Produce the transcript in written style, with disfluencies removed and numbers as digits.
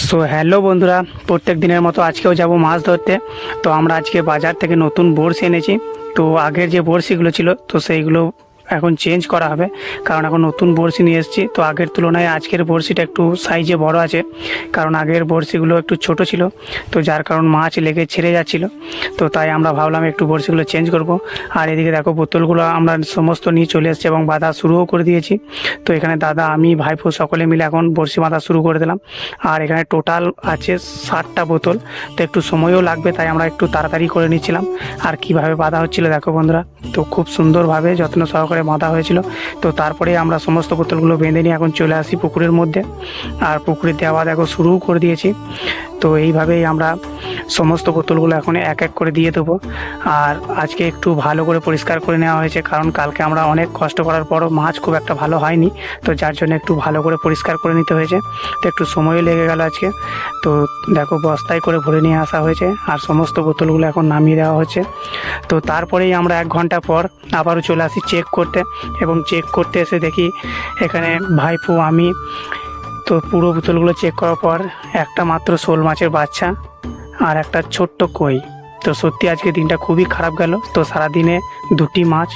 So hello বন্ধুরা, প্রত্যেক দিনের মতো আজকেও যাব মাছ ধরতে। তো আমরা আজকে বাজার থেকে নতুন বড়শি এনেছি। তো আগের যে বড়শিগুলো ছিল তো সেইগুলো এখন চেঞ্জ করা হবে, কারণ এখন নতুন বড়শি নিয়ে এসেছি। তো আগের তুলনায় আজকের বড়শিটা একটু সাইজে বড় আছে, কারণ আগের বড়শিগুলো একটু ছোট ছিল, তো যার কারণ মাছ লেগে ছেড়ে যাচ্ছিল। তো তাই আমরা ভাবলাম একটু বড়শিগুলো চেঞ্জ করব। আর এদিকে দেখো বোতলগুলো আমরা সমস্ত নিয়ে চলে এসেছি এবং বাঁধা শুরুও করে দিয়েছি। তো এখানে দাদা, আমি, ভাইপো সকলে মিলে এখন বড়শি বাঁধা শুরু করে দিলাম। আর এখানে টোটাল আছে 60টা বোতল। তো একটু সময়ও লাগবে, তাই আমরা একটু তাড়াতাড়ি করে নিচ্ছিলাম। আর কিভাবে বাঁধা হচ্ছিল দেখো বন্ধুরা, তো খুব সুন্দরভাবে যত্ন সহকারে বাঁধা হয়েছিল। তো তারপরে আমরা সমস্ত বোতলগুলো বেঁধে নিয়ে এখন চলে আসি পুকুরের মধ্যে। আর পুকুরে দেওয়া দেখো শুরুও করে দিয়েছি। তো এইভাবেই আমরা সমস্ত বোতলগুলো এখন এক এক করে দিয়ে দেবো। আর আজকে একটু ভালো করে পরিষ্কার করে নেওয়া হয়েছে, কারণ কালকে আমরা অনেক কষ্ট করার পরও মাছ খুব একটা ভালো হয়নি। তো যার জন্য একটু ভালো করে পরিষ্কার করে নিতে হয়েছে। তো একটু সময়ও লেগে গেল আজকে। তো দেখো বস্তায় করে ভরে নিয়ে আসা হয়েছে আর সমস্ত বোতলগুলো এখন নামিয়ে দেওয়া হচ্ছে। তো তারপরেই আমরা 1 ঘন্টা পর আবারও চলে আসি চেক করতে, এবং চেক করতে এসে দেখি এখানে ভাইপো, আমি, তো পুরো বোতলগুলো চেক করার পর একটা মাত্র শোল মাছের বাচ্চা আর একটা ছোট্ট কই। তো সত্যি আজকে দিনটা খুবই খারাপ গেল। তো সারাদিনে 2টি মাছ